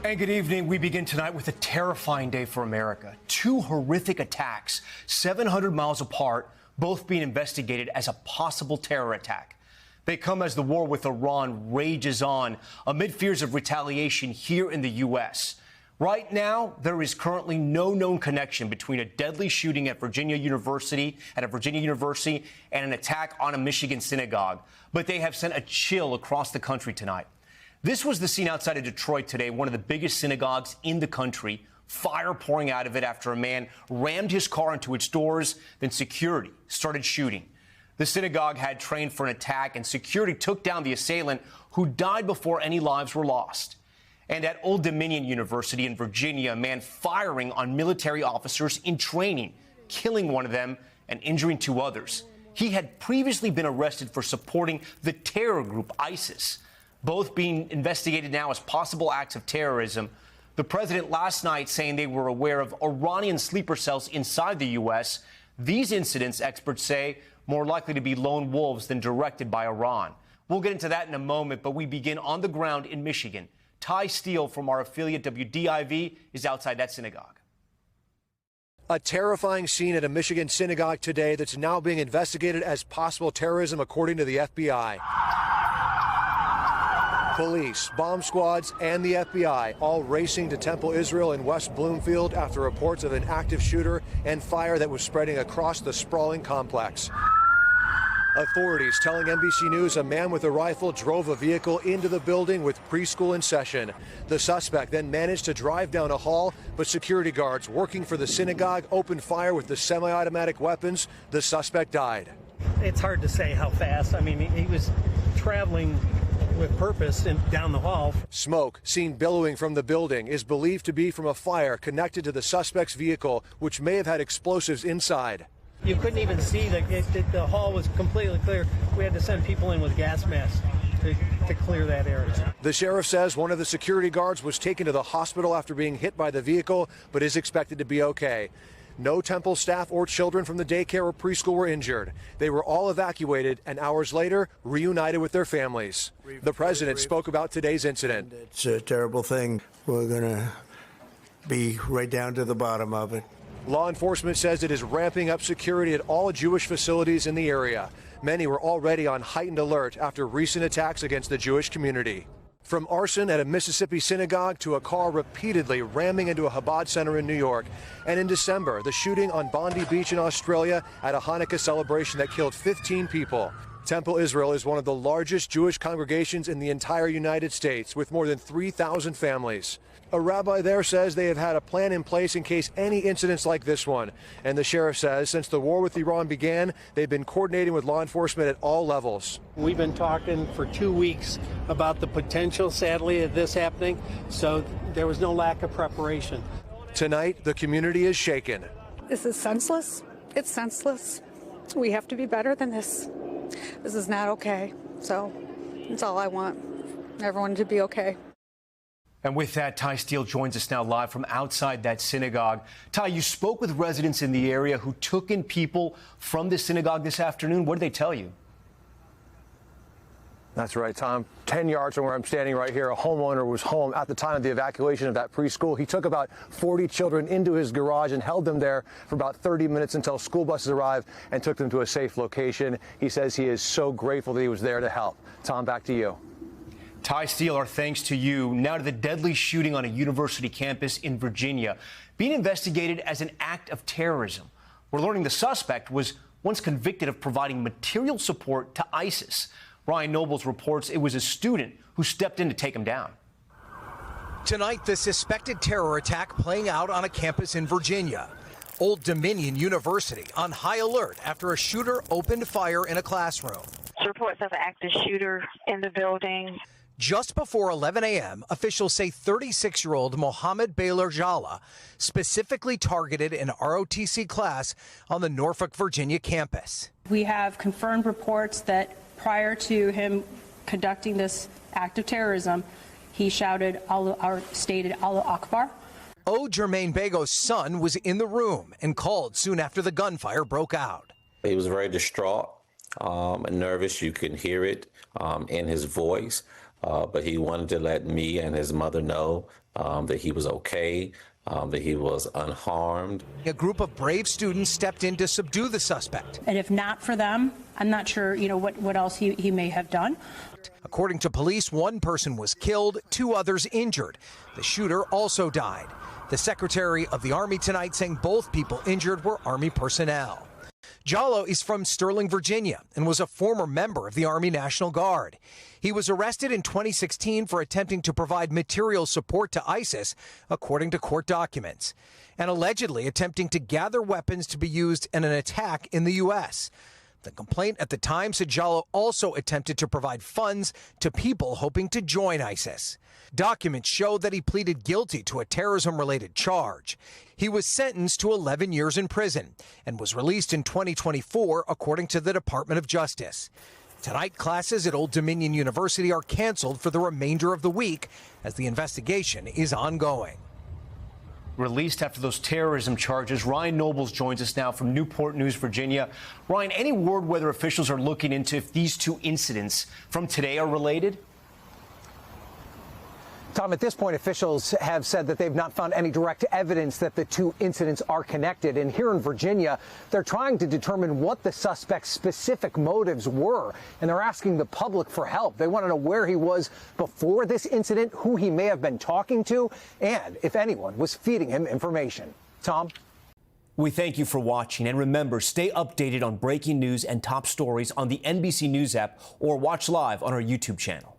And good evening. We begin tonight with a terrifying day for America. Two horrific attacks, 700 miles apart, both being investigated as a possible terror attack. They come as the war with Iran rages on amid fears of retaliation here in the U.S. Right now, there is currently no known connection between a deadly shooting at a Virginia University and an attack on a Michigan synagogue. But they have sent a chill across the country tonight. This was the scene outside of Detroit today, one of the biggest synagogues in the country. Fire pouring out of it after a man rammed his car into its doors. Then security started shooting. The synagogue had trained for an attack, and security took down the assailant, who died before any lives were lost. And at Old Dominion University in Virginia, a man firing on military officers in training, killing one of them and injuring two others. He had previously been arrested for supporting the terror group ISIS, both being investigated now as possible acts of terrorism. The president last night saying they were aware of Iranian sleeper cells inside the U.S. These incidents, experts say, more likely to be lone wolves than directed by Iran. We'll get into that in a moment, but we begin on the ground in Michigan. Ty Steele from our affiliate WDIV is outside that synagogue. A terrifying scene at a Michigan synagogue today that's now being investigated as possible terrorism, according to the FBI. Police, bomb squads, and the FBI all racing to Temple Israel in West Bloomfield after reports of an active shooter and fire that was spreading across the sprawling complex. Authorities telling NBC News a man with a rifle drove a vehicle into the building with preschool in session. The suspect then managed to drive down a hall, but security guards working for the synagogue opened fire with the semi-automatic weapons. The suspect died. It's hard to say how fast. I mean, he was traveling with purpose and down the hall. Smoke seen billowing from the building is believed to be from a fire connected to the suspect's vehicle, which may have had explosives inside. You couldn't even see the hall was completely clear. We had to send people in with gas masks to clear that area. The sheriff says one of the security guards was taken to the hospital after being hit by the vehicle, but is expected to be okay. No Temple staff or children from the daycare or preschool were injured. They were all evacuated and hours later reunited with their families. The president spoke about today's incident. It's a terrible thing. We're going to be right down to the bottom of it. Law enforcement says it is ramping up security at all Jewish facilities in the area. Many were already on heightened alert after recent attacks against the Jewish community. From arson at a Mississippi synagogue to a car repeatedly ramming into a Chabad center in New York. And in December, the shooting on Bondi Beach in Australia at a Hanukkah celebration that killed 15 people. Temple Israel is one of the largest Jewish congregations in the entire United States, with more than 3,000 families. A rabbi there says they have had a plan in place in case any incidents like this one. And the sheriff says since the war with Iran began, they've been coordinating with law enforcement at all levels. We've been talking for 2 weeks about the potential, sadly, of this happening, so there was no lack of preparation. Tonight, the community is shaken. This is senseless. It's senseless. We have to be better than this. This is not okay. So that's all I want. Everyone to be okay. And with that, Ty Steele joins us now live from outside that synagogue. Ty, you spoke with residents in the area who took in people from the synagogue this afternoon. What did they tell you? That's right, Tom. 10 yards from where I'm standing right here, a homeowner was home at the time of the evacuation of that preschool. He took about 40 children into his garage and held them there for about 30 minutes until school buses arrived and took them to a safe location. He says he is so grateful that he was there to help. Tom, back to you. Ty Steele, our thanks to you. Now to the deadly shooting on a university campus in Virginia, being investigated as an act of terrorism. We're learning the suspect was once convicted of providing material support to ISIS. Ryan Nobles reports it was a student who stepped in to take him down. Tonight, the suspected terror attack playing out on a campus in Virginia. Old Dominion University on high alert after a shooter opened fire in a classroom. Reports of an active shooter in the building. Just before 11 a.m., officials say 36-year-old Mohammed Baylor Jala specifically targeted an ROTC class on the Norfolk, Virginia campus. We have confirmed reports that prior to him conducting this act of terrorism, he shouted, stated Allah Akbar. O. Jermaine Bego's son was in the room and called soon after the gunfire broke out. He was very distraught and nervous. You can hear it in his voice. But he wanted to let me and his mother know that he was okay, that he was unharmed. A group of brave students stepped in to subdue the suspect. And if not for them, I'm not sure, what else he may have done. According to police, one person was killed, 2 others injured. The shooter also died. The Secretary of the Army tonight saying both people injured were Army personnel. Jalloh is from Sterling, Virginia, and was a former member of the Army National Guard. He was arrested in 2016 for attempting to provide material support to ISIS, according to court documents, and allegedly attempting to gather weapons to be used in an attack in the U.S. The complaint at the time said Jalloh also attempted to provide funds to people hoping to join ISIS. Documents show that he pleaded guilty to a terrorism-related charge. He was sentenced to 11 years in prison and was released in 2024, according to the Department of Justice. Tonight, classes at Old Dominion University are canceled for the remainder of the week as the investigation is ongoing. Released after those terrorism charges, Ryan Nobles joins us now from Newport News, Virginia. Ryan, any word whether officials are looking into if these 2 incidents from today are related? Tom, at this point, officials have said that they've not found any direct evidence that the 2 incidents are connected. And here in Virginia, they're trying to determine what the suspect's specific motives were. And they're asking the public for help. They want to know where he was before this incident, who he may have been talking to, and if anyone was feeding him information. Tom? We thank you for watching. And remember, stay updated on breaking news and top stories on the NBC News app or watch live on our YouTube channel.